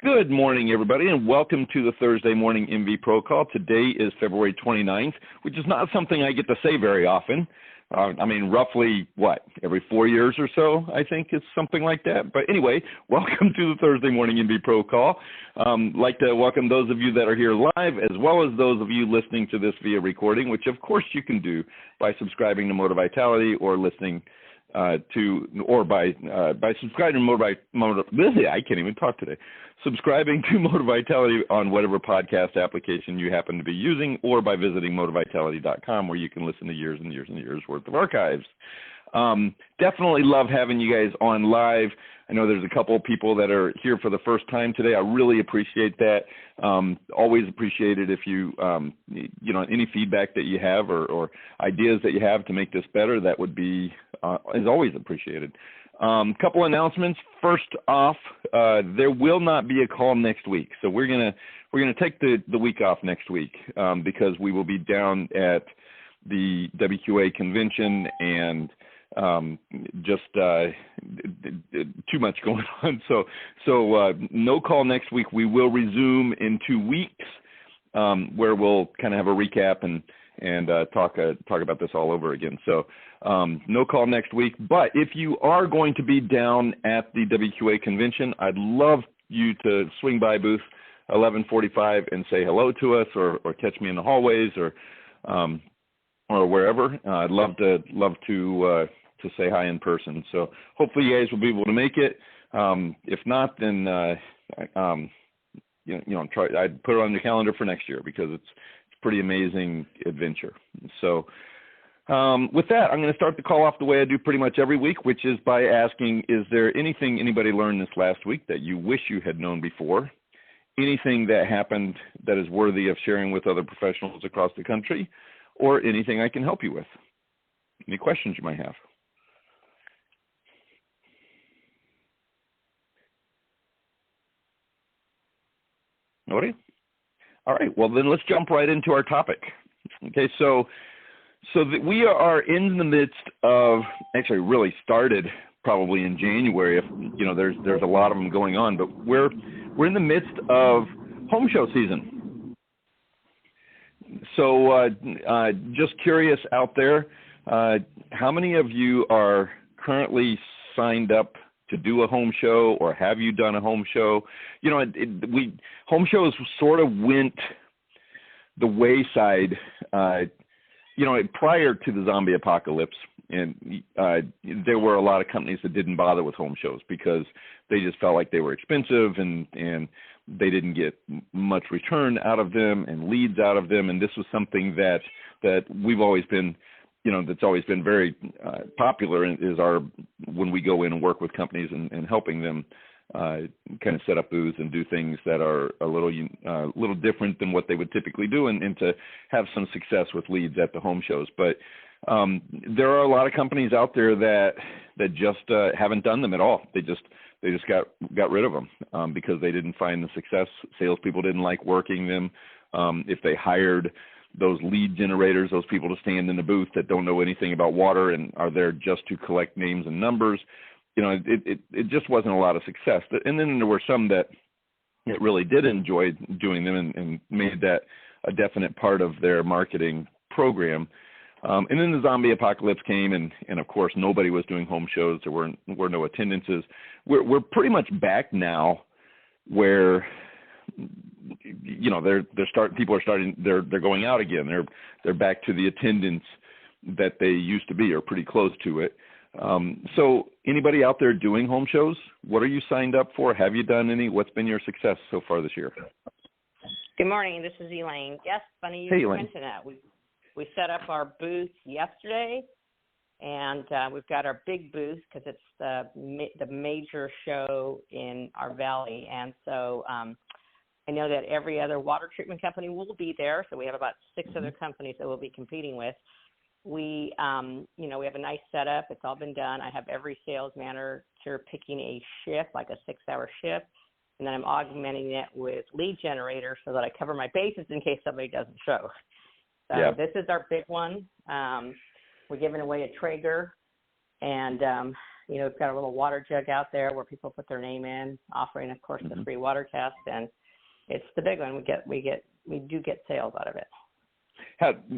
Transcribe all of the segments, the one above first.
Good morning, everybody, and welcome to the Thursday morning MV Pro Call. Today is February 29th, which is not something I get to say very often. Roughly, every 4 years or so, I think it's something like that. But anyway, welcome to the Thursday morning MV Pro Call. Like to welcome those of you that are here live, as well as those of you listening to this via recording, which of course you can do by subscribing to Moti-Vitality or listening by subscribing to I can't even talk today. Subscribing to Moti-Vitality on whatever podcast application you happen to be using, or by visiting Moti-Vitality.com, where you can listen to years and years and years worth of archives. Definitely love having you guys on live. I know there's a couple of people that are here for the first time today. I really appreciate that. Always appreciate it if you, any feedback that you have or ideas that you have to make this better, that would be, is always appreciated. Couple announcements. First off, there will not be a call next week. So we're gonna take the week off next week because we will be down at the WQA convention and just too much going on. So no call next week. We will resume in 2 weeks, where we'll kind of have a recap and talk about this all over again. So no call next week. But if you are going to be down at the WQA convention, I'd love you to swing by booth 1145 and say hello to us, or catch me in the hallways, or wherever. I'd love to say hi in person. So hopefully you guys will be able to make it. If not, then try. I'd put it on your calendar for next year, because it's a pretty amazing adventure. So with that, I'm going to start the call off the way I do pretty much every week, which is by asking, is there anything anybody learned this last week that you wish you had known before? Anything that happened that is worthy of sharing with other professionals across the country, or anything I can help you with? Any questions you might have? Nobody? All right, well then let's jump right into our topic. Okay, so we are in the midst of, actually really started probably in January. There's a lot of them going on, but we're in the midst of home show season. So just curious out there, how many of you are currently signed up to do a home show, or have you done a home show? Home shows sort of went the wayside, prior to the zombie apocalypse. And there were a lot of companies that didn't bother with home shows because they just felt like they were expensive and they didn't get much return out of them and leads out of them. And this was something that we've always been, that's always been very popular, is when we go in and work with companies and helping them kind of set up booths and do things that are a little different than what they would typically do, and to have some success with leads at the home shows. But there are a lot of companies out there that just haven't done them at all. They just got rid of them because they didn't find the success. Salespeople didn't like working them. If they hired those lead generators, those people to stand in the booth that don't know anything about water and are there just to collect names and numbers, it just wasn't a lot of success. And then there were some that really did enjoy doing them and made that a definite part of their marketing program. And then the zombie apocalypse came, and of course nobody was doing home shows. There were no attendances. We're pretty much back now where they're going out again. They're back to the attendance that they used to be, or pretty close to it. So anybody out there doing home shows, what are you signed up for? Have you done any? What's been your success so far this year? Good morning. This is Elaine. Yes, funny you mentioned that. We set up our booth yesterday, and we've got our big booth because it's the major show in our valley. And so I know that every other water treatment company will be there. So we have about 6 other companies that we'll be competing with. We have a nice setup. It's all been done. I have every sales manager picking a shift, like a 6-hour shift, and then I'm augmenting it with lead generators so that I cover my bases in case somebody doesn't show. So This is our big one. We're giving away a Traeger, and we've got a little water jug out there where people put their name in, offering, of course, the free water test, and it's the big one. We do get sales out of it.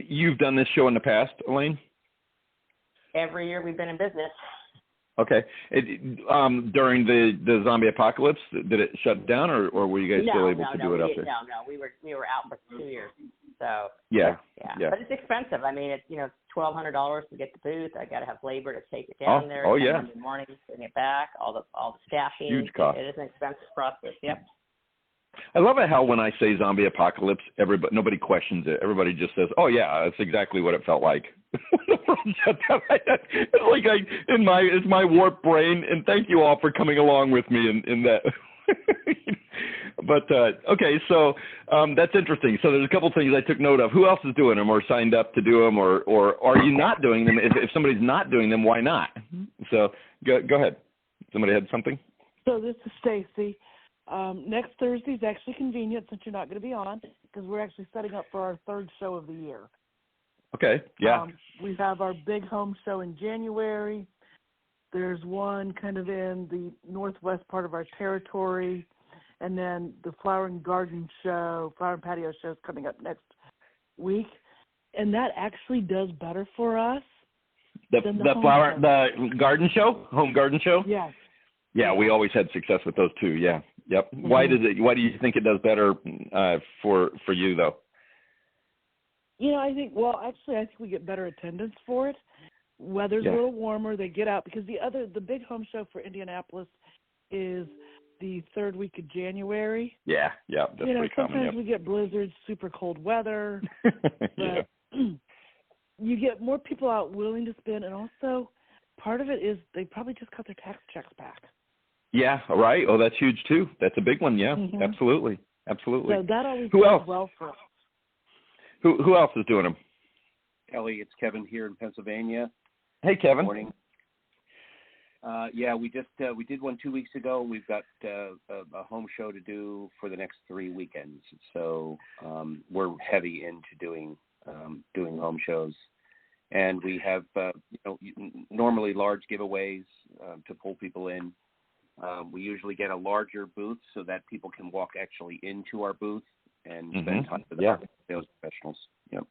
You've done this show in the past, Elaine? Every year we've been in business. Okay. During the zombie apocalypse, did it shut down, or were you guys still able to do it out there? No. We were out for 2 years. So yeah. But it's expensive. I mean, it's $1,200 to get the booth. I got to have labor to take it down there. Monday morning, bring it back. All the staffing. Huge cost. It is an expensive process. Yep. I love it how when I say zombie apocalypse, nobody questions it. Everybody just says, "Oh yeah, that's exactly what it felt like." It's like it's my warped brain, and thank you all for coming along with me in that. But okay, so that's interesting. So there's a couple things I took note of. Who else is doing them, or signed up to do them, or are you not doing them? If somebody's not doing them, why not? So go ahead. Somebody had something. So this is Stacy. Next Thursday is actually convenient since you're not going to be on, because we're actually setting up for our 3rd show of the year. Okay, yeah. We have our big home show in January. There's one kind of in the northwest part of our territory, and then the flower and patio show is coming up next week. And that actually does better for us. The garden show, home garden show? Yes. Yeah, we always had success with those too. Yeah. Yep. Mm-hmm. Why do you think it does better for you though? I think we get better attendance for it. Weather's a little warmer, they get out, because the big home show for Indianapolis is the 3rd week of January. Yeah, that's pretty common. Sometimes we get blizzards, super cold weather, but you get more people out willing to spend, and also part of it is they probably just got their tax checks back. Yeah, right. Oh, that's huge too. That's a big one. Yeah, absolutely. So that always Who else? Well for us. Who else is doing them? Kelly, it's Kevin here in Pennsylvania. Hey, Kevin. Good morning. We did one 2 weeks ago. We've got a home show to do for the next 3 weekends. So we're heavy into doing home shows, and we have normally large giveaways to pull people in. We usually get a larger booth so that people can walk actually into our booth and spend time with our sales professionals. Yep.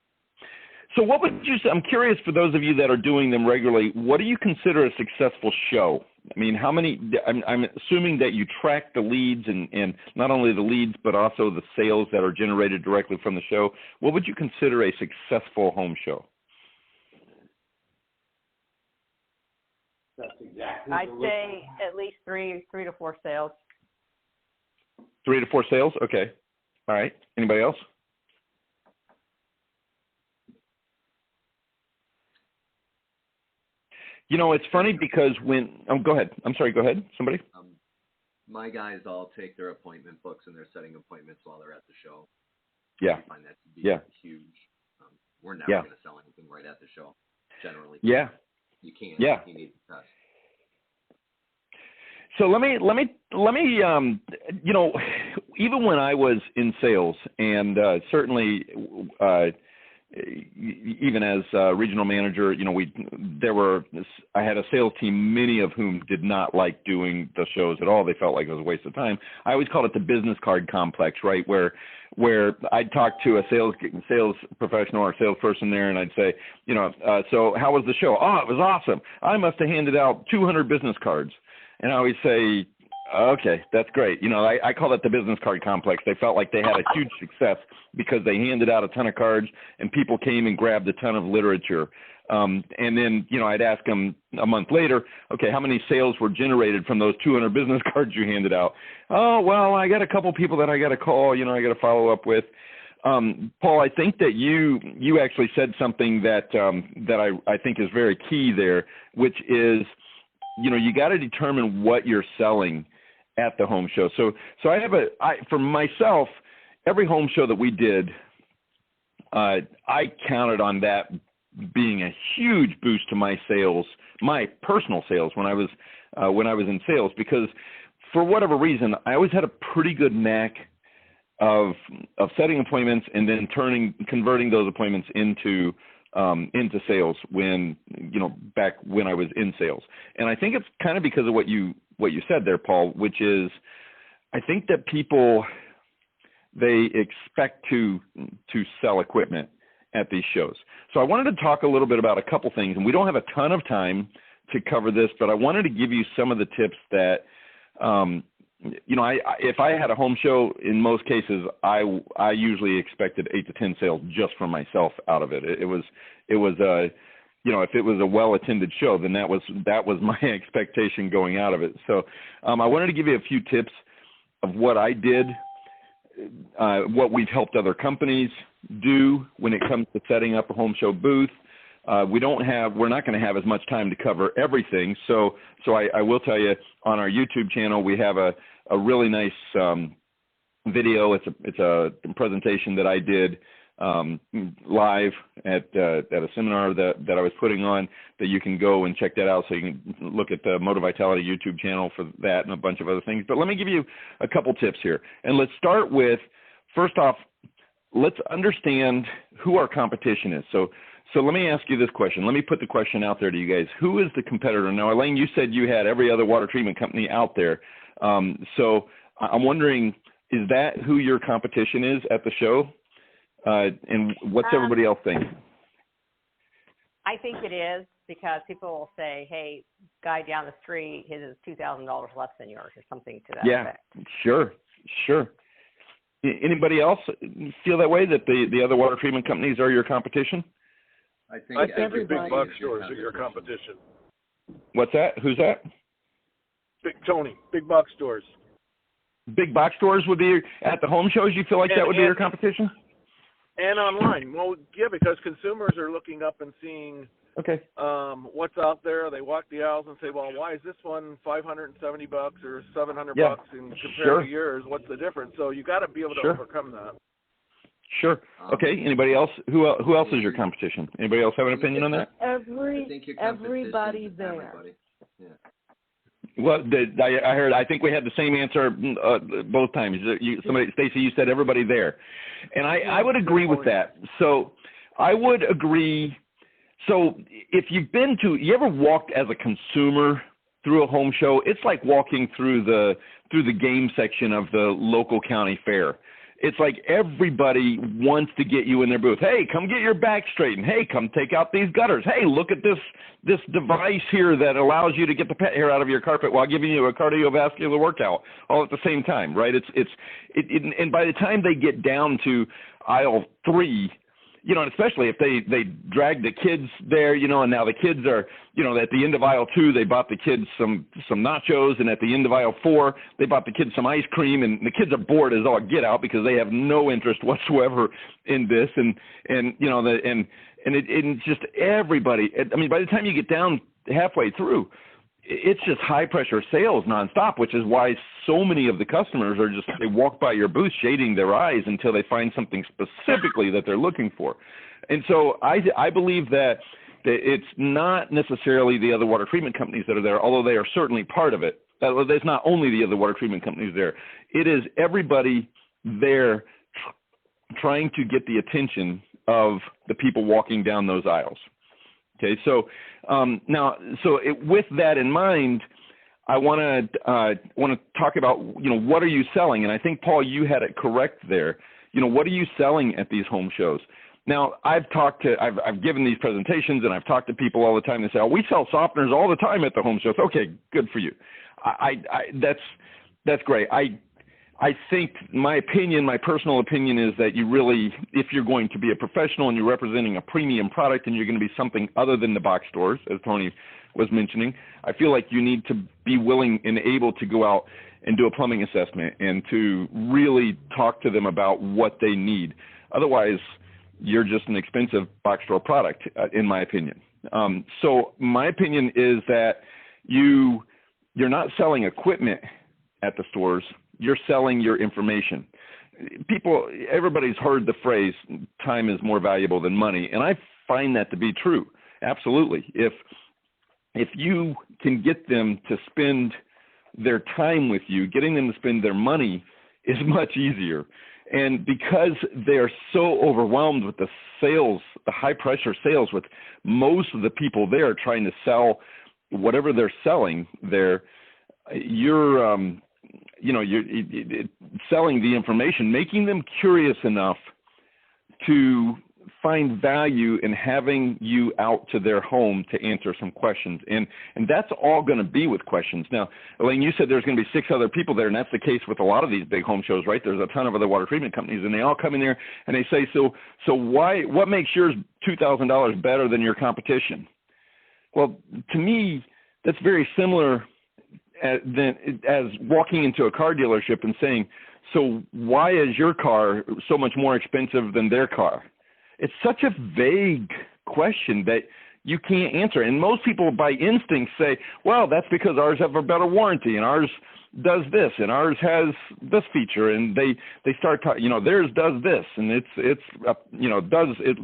So what would you say, I'm curious, for those of you that are doing them regularly, what do you consider a successful show? I mean, how many, I'm assuming that you track the leads and not only the leads, but also the sales that are generated directly from the show. What would you consider a successful home show? That's exactly. I'd say at least three to four sales. 3 to 4 sales? Okay. All right. Anybody else? It's funny because go ahead. I'm sorry, go ahead. Somebody? My guys all take their appointment books and they're setting appointments while they're at the show. Yeah. I find that to be huge. We're never going to sell anything right at the show, generally. Yeah. You can't. Yeah. You need the test. So let me even when I was in sales, and certainly even as regional manager, I had a sales team, many of whom did not like doing the shows at all. They felt like it was a waste of time. I always called it the business card complex, right? Where I'd talk to a sales professional or salesperson there, and I'd say, so how was the show? Oh, it was awesome. I must have handed out 200 business cards. And I always say, okay, that's great. I call it the business card complex. They felt like they had a huge success because they handed out a ton of cards and people came and grabbed a ton of literature. And then, I'd ask them a month later, okay, how many sales were generated from those 200 business cards you handed out? Oh, well, I got a couple people that I got to call, I got to follow up with. Paul, I think that you actually said something that I think is very key there, which is, you got to determine what you're selling at the home show. So for myself, every home show that we did, I counted on that being a huge boost to my sales, my personal sales when I was in sales, because for whatever reason, I always had a pretty good knack of setting appointments and then converting those appointments into into sales when, back when I was in sales. And I think it's kind of because of what you said there, Paul, which is I think that people, they expect to sell equipment at these shows. So I wanted to talk a little bit about a couple things, and we don't have a ton of time to cover this, but I wanted to give you some of the tips that, if I had a home show, in most cases, I usually expected 8 to 10 sales just from myself out of it. It was if it was a well-attended show, then that was my expectation going out of it. So I wanted to give you a few tips of what I did, what we've helped other companies do when it comes to setting up a home show booth. We're not going to have as much time to cover everything. So I will tell you, on our YouTube channel, we have a really nice video. It's a presentation that I did live at a seminar that I was putting on, that you can go and check that out. So you can look at the Moti-Vitality YouTube channel for that and a bunch of other things. But let me give you a couple tips here. And let's start with, first off, let's understand who our competition is. So let me ask you this question. Let me put the question out there to you guys. Who is the competitor? Now, Elaine, you said you had every other water treatment company out there. So I'm wondering, is that who your competition is at the show? And what's everybody else think? I think it is, because people will say, hey, guy down the street, his is $2,000 less than yours, or something to that effect. Yeah, sure. Anybody else feel that way, that the other water treatment companies are your competition? I think every big box stores are your competition. What's that? Who's that? Big box stores. Big box stores would be at the home shows. You feel like that would be your competition? And online. Well, yeah, because consumers are looking up and seeing what's out there. They walk the aisles and say, well, why is this one $570 or $700 and compared to yours? What's the difference? So you got to be able to overcome that. Sure. Okay. Anybody else? Who else is your competition? Anybody else have an opinion on that? Everybody there. Yeah. Well, I heard. I think we had the same answer both times. Stacy, you said everybody there, and I would agree with that. So I would agree. So if you ever walked as a consumer through a home show, it's like walking through the game section of the local county fair. It's like everybody wants to get you in their booth. Hey, come get your back straightened. Hey, come take out these gutters. Hey, look at this device here that allows you to get the pet hair out of your carpet while giving you a cardiovascular workout all at the same time, right? And by the time they get down to aisle 3, and especially if they drag the kids there, and now the kids are, at the end of aisle 2, they bought the kids some nachos, and at the end of aisle 4, they bought the kids some ice cream, and the kids are bored as all get out because they have no interest whatsoever in this, and it's just everybody. I mean, by the time you get down halfway through, it's just high pressure sales nonstop, which is why so many of the customers they walk by your booth shading their eyes until they find something specifically that they're looking for. And so I believe that it's not necessarily the other water treatment companies that are there, although they are certainly part of it. There's not only the other water treatment companies there. It is everybody there trying to get the attention of the people walking down those aisles. Okay, so with that in mind, I want to talk about what are you selling, and I think, Paul, you had it correct there. What are you selling at these home shows? Now, I've given these presentations, and I've talked to people all the time. They say, "Oh, we sell softeners all the time at the home shows." Okay, good for you. That's great. I think my personal opinion is that you really, if you're going to be a professional and you're representing a premium product and you're going to be something other than the box stores, as Tony was mentioning, I feel like you need to be willing and able to go out and do a plumbing assessment and to really talk to them about what they need. Otherwise, you're just an expensive box store product, in my opinion. So my opinion is that you're not selling equipment at the stores. You're selling your information. Everybody's heard the phrase, time is more valuable than money, and I find that to be true. Absolutely. If you can get them to spend their time with you, getting them to spend their money is much easier. And because they're so overwhelmed with the sales, the high pressure sales, with most of the people there trying to sell whatever they're selling there, you're selling the information, making them curious enough to find value in having you out to their home to answer some questions. And that's all going to be with questions. Now, Elaine, you said there's going to be 6 other people there, and that's the case with a lot of these big home shows, right? There's a ton of other water treatment companies, and they all come in there and they say, so what makes yours $2,000 better than your competition? Well, to me, that's very similar as walking into a car dealership and saying, so why is your car so much more expensive than their car? It's such a vague question that you can't answer. And most people by instinct say, well, that's because ours have a better warranty and ours does this and ours has this feature. And they start talking, theirs does this and it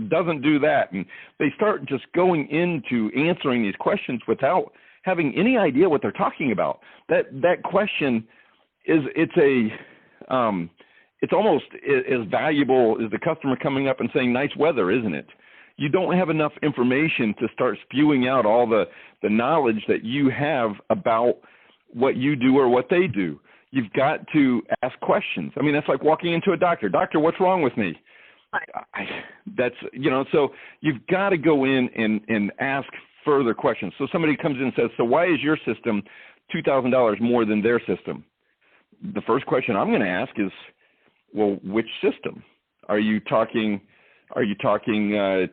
doesn't do that. And they start just going into answering these questions without having any idea what they're talking about. That question it's almost as valuable as the customer coming up and saying, nice weather, isn't it? You don't have enough information to start spewing out all the knowledge that you have about what you do or what they do. You've got to ask questions. I mean, that's like walking into a doctor. Doctor, what's wrong with me? So you've got to go in and ask further questions. So somebody comes in and says, so why is your system $2,000 more than their system? The first question I'm going to ask is, well, which system? Are you talking the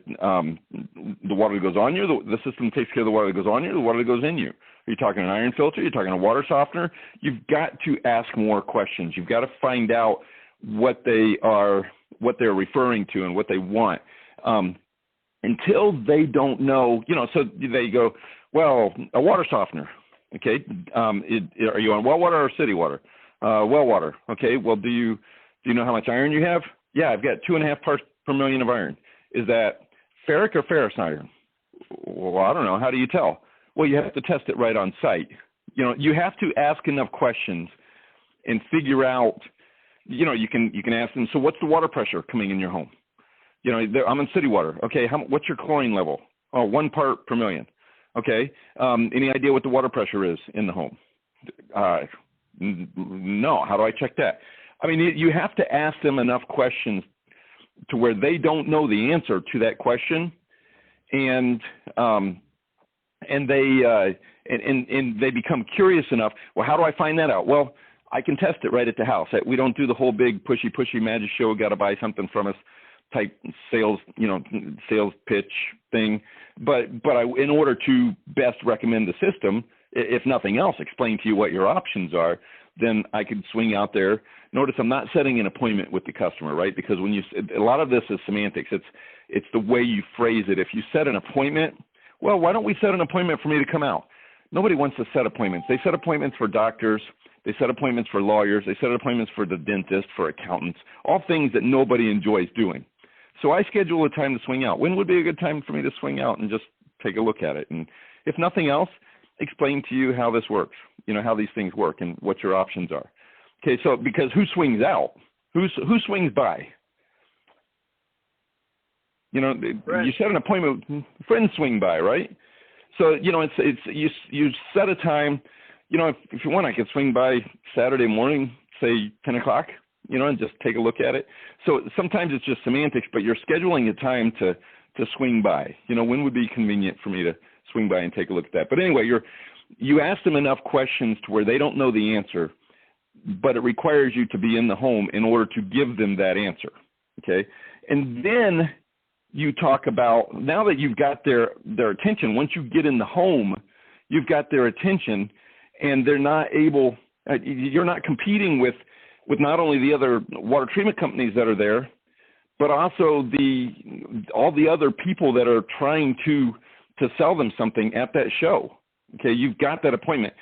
water that goes on you, the system takes care of the water that goes on you, the water that goes in you? Are you talking an iron filter? Are you talking a water softener? You've got to ask more questions. You've got to find out what they're referring to and what they want. Until they don't know, so they go, well, a water softener. Okay. Are you on well water or city water? Well water. Okay. Well, do you know how much iron you have? Yeah, I've got 2.5 parts per million of iron. Is that ferric or ferrous iron? Well, I don't know. How do you tell? Well, you have to test it right on site. You have to ask enough questions and figure out, you can ask them, so what's the water pressure coming in your home? I'm in city water. Okay. What's your chlorine level? Oh, 1 part per million. Okay. Any idea what the water pressure is in the home? No. How do I check that? I mean, you have to ask them enough questions to where they don't know the answer to that question, and they become curious enough. Well, how do I find that out? Well, I can test it right at the house. We don't do the whole big pushy magic show, got to buy something from us type sales pitch thing. But in order to best recommend the system, if nothing else, explain to you what your options are, then I could swing out there. Notice I'm not setting an appointment with the customer, right? Because a lot of this is semantics. It's the way you phrase it. If you set an appointment, well, why don't we set an appointment for me to come out? Nobody wants to set appointments. They set appointments for doctors. They set appointments for lawyers. They set appointments for the dentist, for accountants, all things that nobody enjoys doing. So I schedule a time to swing out. When would be a good time for me to swing out and just take a look at it? And if nothing else, explain to you how this works, how these things work and what your options are. Okay, so because who swings out? Who swings by? Right. You set an appointment, friends swing by, right? So, you set a time, if you want, I could swing by Saturday morning, say 10 o'clock, and just take a look at it. So sometimes it's just semantics, but you're scheduling a time to swing by. When would be convenient for me to swing by and take a look at that? But anyway, you ask them enough questions to where they don't know the answer, but it requires you to be in the home in order to give them that answer. Okay. And then you talk about, now that you've got their attention, once you get in the home, you've got their attention, and they're not able, you're not competing with not only the other water treatment companies that are there, but also all the other people that are trying to sell them something at that show. Okay, you've got that appointment.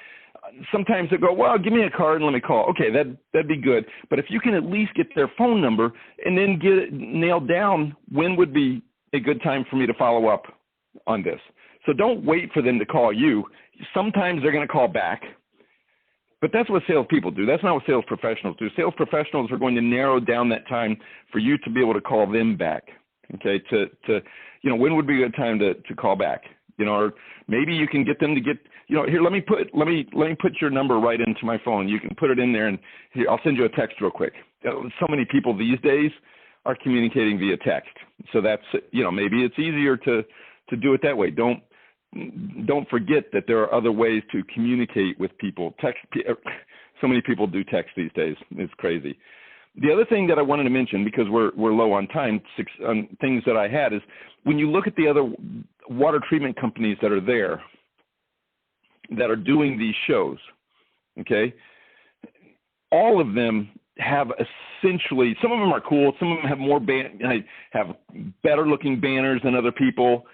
Sometimes they go, well, give me a card and let me call. Okay, that'd be good. But if you can at least get their phone number and then get it nailed down, when would be a good time for me to follow up on this? So don't wait for them to call you. Sometimes they're going to call back. But that's what salespeople do. That's not what sales professionals do. Sales professionals are going to narrow down that time for you to be able to call them back. Okay, to when would be a good time to call back? Or maybe you can get them to get, here, let me put your number right into my phone. You can put it in there, and here, I'll send you a text real quick. So many people these days are communicating via text. So that's, maybe it's easier to do it that way. Don't forget that there are other ways to communicate with people. So many people do text these days. It's crazy. The other thing that I wanted to mention, because we're low on time, things that I had is when you look at the other water treatment companies that are there, that are doing these shows, okay, all of them have essentially, some of them are cool, some of them have have better looking banners than other people,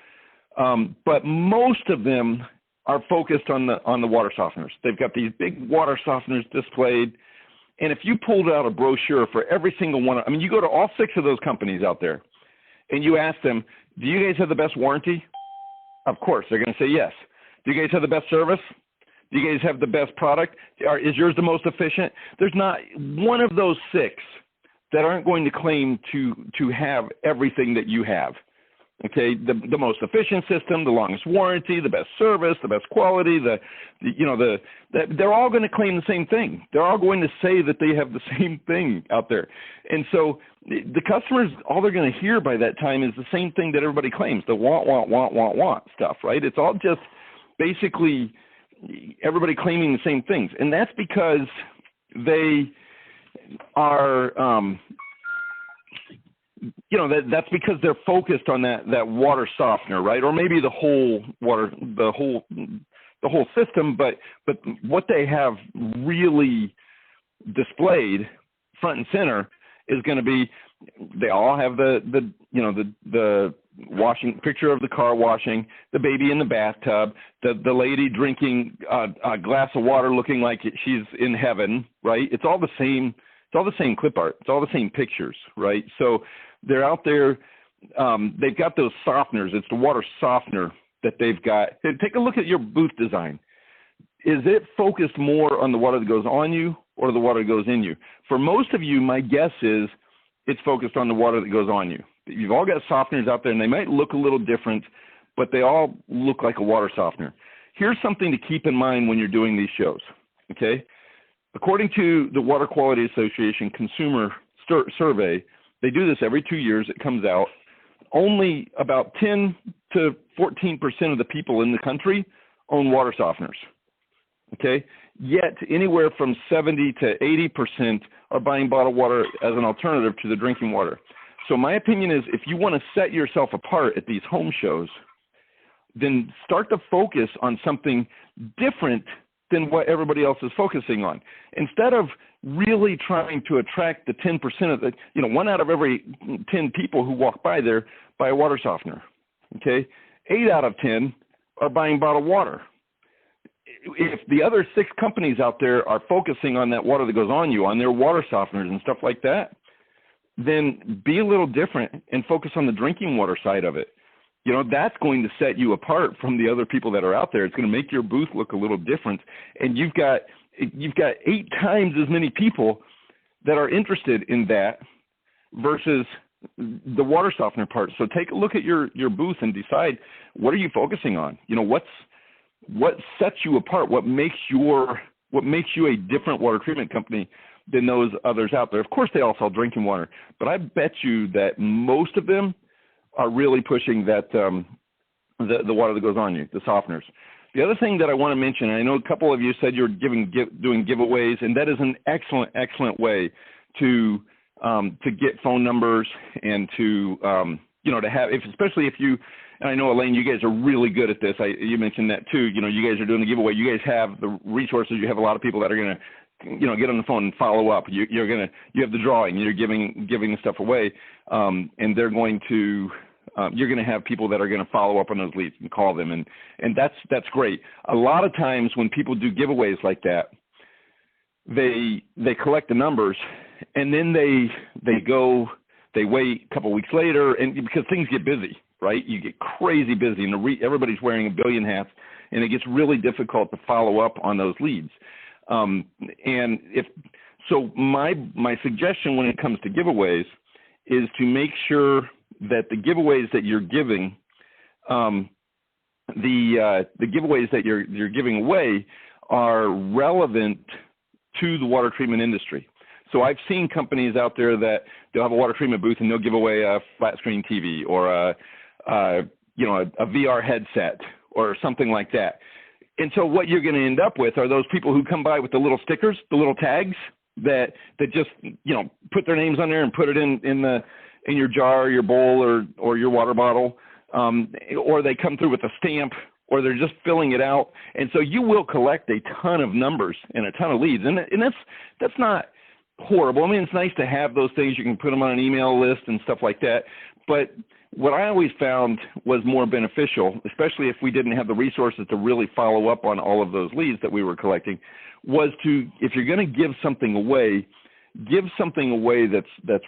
but most of them are focused on the water softeners. They've got these big water softeners displayed. And if you pulled out a brochure for every single one, you go to all 6 of those companies out there and you ask them, do you guys have the best warranty? Of course, they're going to say yes. Do you guys have the best service? Do you guys have the best product? Is yours the most efficient? There's not one of those 6 that aren't going to claim to have everything that you have. Okay, the most efficient system, the longest warranty, the best service, the best quality, they're all going to claim the same thing. They're all going to say that they have the same thing out there. And so the customers, all they're going to hear by that time is the same thing that everybody claims, the want stuff, right? It's all just basically everybody claiming the same things. And that's because they are, that's because they're focused on that water softener, right? Or maybe the whole system, but what they have really displayed front and center is going to be, they all have the washing picture of the car washing, the baby in the bathtub, the lady drinking a glass of water looking like she's in heaven, right? It's all the same. It's all the same clip art. It's all the same pictures, right? So they're out there. They've got those softeners. It's the water softener that they've got. Take a look at your booth design. Is it focused more on the water that goes on you or the water that goes in you? For most of you, my guess is it's focused on the water that goes on you. You've all got softeners out there, and they might look a little different, but they all look like a water softener. Here's something to keep in mind when you're doing these shows, okay? According to the Water Quality Association Consumer Survey, they do this every 2 years. It comes out. Only about 10 to 14% of the people in the country own water softeners, okay? Yet anywhere from 70 to 80% are buying bottled water as an alternative to the drinking water. So my opinion is if you want to set yourself apart at these home shows, then start to focus on something different than what everybody else is focusing on. Instead of really trying to attract the 10% of the, 1 out of every 10 people who walk by there buy a water softener, okay? 8 out of 10 are buying bottled water. If the other 6 companies out there are focusing on that water that goes on you, on their water softeners and stuff like that, then be a little different and focus on the drinking water side of it. That's going to set you apart from the other people that are out there. It's going to make your booth look a little different. And you've got 8 times as many people that are interested in that versus the water softener part. So take a look at your booth and decide, what are you focusing on? What sets you apart? What makes you a different water treatment company than those others out there? Of course, they all sell drinking water, but I bet you that most of them are really pushing that the water that goes on you, the softeners. The other thing that I want to mention, and I know a couple of you said you're doing giveaways, and that is an excellent way to get phone numbers and to to have, especially if you, and I know Elaine, you guys are really good at this. You mentioned that too. You guys are doing the giveaway. You guys have the resources. You have a lot of people that are going to get on the phone and follow up. You have the drawing. You're giving the stuff away, and they're going to. You're going to have people that are going to follow up on those leads and call them, and that's great. A lot of times when people do giveaways like that, they collect the numbers, and then they wait a couple weeks later, and because things get busy, right? You get crazy busy, and everybody's wearing a billion hats, and it gets really difficult to follow up on those leads. And my suggestion when it comes to giveaways is to make sure that the giveaways that you're giving, the giveaways that you're giving away are relevant to the water treatment industry. So I've seen companies out there that they'll have a water treatment booth and they'll give away a flat screen TV or a VR headset or something like that. And so what you're going to end up with are those people who come by with the little stickers, the little tags that just, put their names on there and put it in your jar, or your bowl, or your water bottle, or they come through with a stamp, or they're just filling it out. And so you will collect a ton of numbers and a ton of leads. And that's not horrible. I mean, it's nice to have those things. You can put them on an email list and stuff like that. But what I always found was more beneficial, especially if we didn't have the resources to really follow up on all of those leads that we were collecting, was to, if you're going to give something away that's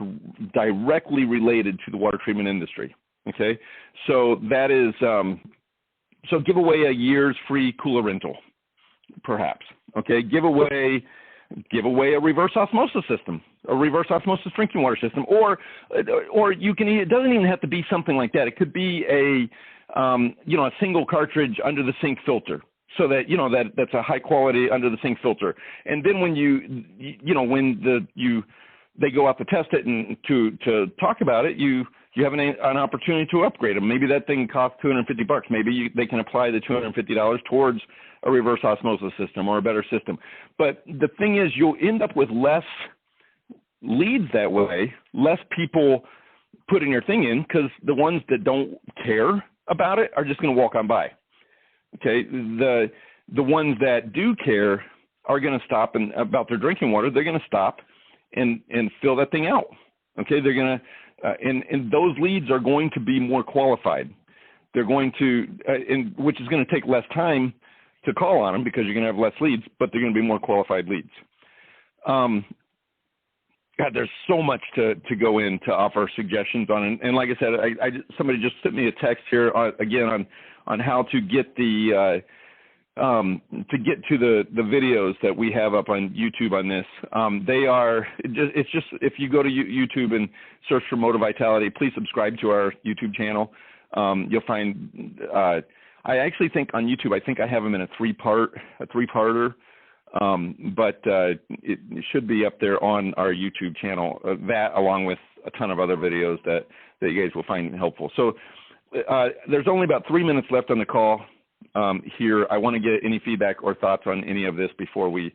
directly related to the water treatment industry. Okay, so that is so give away a year's free cooler rental, perhaps. Okay, give away a reverse osmosis system, a reverse osmosis drinking water system, or you can. It doesn't even have to be something like that. It could be a single cartridge under the sink filter, so that that's a high quality under the sink filter. And then when they go out to test it and to talk about it, you have an opportunity to upgrade them. Maybe that thing costs $250. Maybe they can apply the $250 towards a reverse osmosis system or a better system. But the thing is, you'll end up with less leads that way, less people putting their thing in, because the ones that don't care about it are just going to walk on by. Okay, the ones that do care are going to stop about their drinking water. They're going to stop and fill that thing out. Okay, they're going to and those leads are going to be more qualified. They're going to, which is going to take less time to call on them because you're going to have less leads, but they're going to be more qualified leads. God, there's so much to go in to offer suggestions on, and like I said, somebody just sent me a text here again on how to get the to the videos that we have up on YouTube on this. It's just if you go to YouTube and search for Moti-Vitality, please subscribe to our YouTube channel. You'll find I actually think on YouTube I have them in a three-parter. But it should be up there on our YouTube channel, that along with a ton of other videos that you guys will find helpful. So there's only about 3 minutes left on the call here. I want to get any feedback or thoughts on any of this before we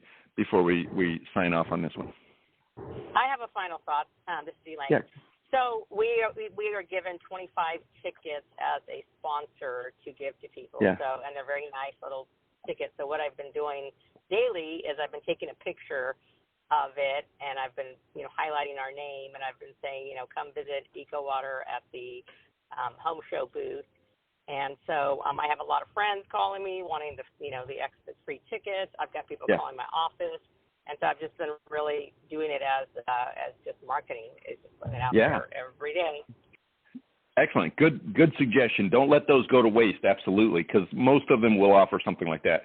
sign off on this one. I have a final thought. This is Elaine. Yeah. So we are given 25 tickets as a sponsor to give to people. Yeah. So, and they're very nice little tickets. So what I've been doing daily is I've been taking a picture of it, and I've been highlighting our name, and I've been saying come visit EcoWater at the home show booth. And so I have a lot of friends calling me wanting the free tickets. I've got people calling my office, and so I've just been really doing it as just marketing. It's just putting it out there every day. Excellent. Good suggestion. Don't let those go to waste. Absolutely, because most of them will offer something like that.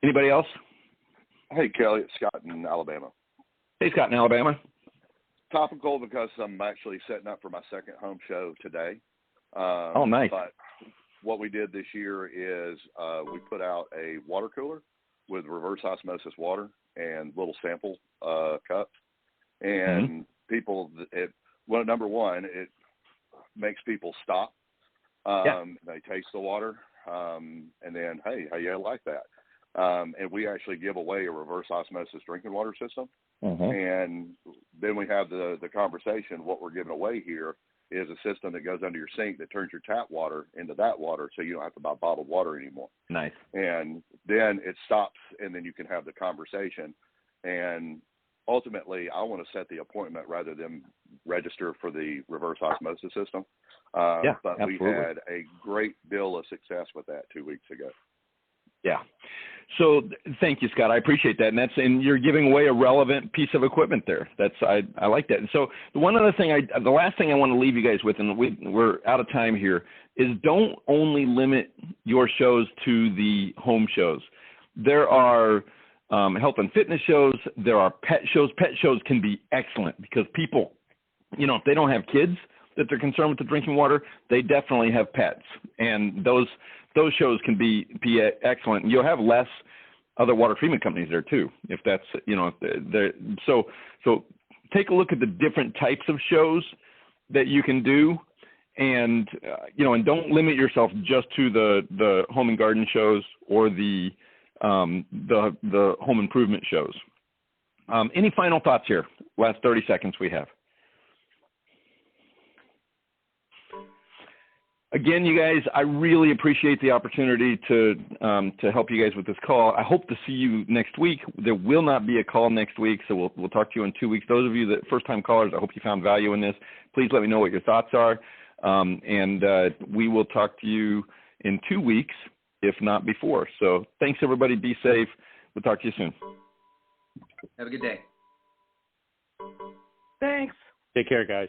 Anybody else? Hey, Kelly, it's Scott in Alabama. Hey, Scott in Alabama. Topical because I'm actually setting up for my second home show today. Oh, nice. But what we did this year is we put out a water cooler with reverse osmosis water and little sample cups. And people, number one, it makes people stop. They taste the water. And then, hey, how you like that? And we actually give away a reverse osmosis drinking water system. And then we have the conversation. What we're giving away here is a system that goes under your sink that turns your tap water into that water, so you don't have to buy bottled water anymore. Nice. And then it stops, and then you can have the conversation. And ultimately, I want to set the appointment rather than register for the reverse osmosis system. But absolutely. We had a great deal of success with that 2 weeks ago. Yeah. So thank you, Scott. I appreciate that. And you're giving away a relevant piece of equipment there. I like that. And so the last thing I want to leave you guys with, and we're out of time here, is don't only limit your shows to the home shows. There are health and fitness shows. There are pet shows. Pet shows can be excellent because people, if they don't have kids that they're concerned with the drinking water, they definitely have pets, and those shows can be excellent. You'll have less other water treatment companies there too, if that's so take a look at the different types of shows that you can do, and and don't limit yourself just to the home and garden shows or the home improvement shows. Any final thoughts here? Last 30 seconds we have. Again, you guys, I really appreciate the opportunity to help you guys with this call. I hope to see you next week. There will not be a call next week, so we'll talk to you in 2 weeks. Those of you that first-time callers, I hope you found value in this. Please let me know what your thoughts are, and we will talk to you in 2 weeks, if not before. So thanks, everybody. Be safe. We'll talk to you soon. Have a good day. Thanks. Take care, guys.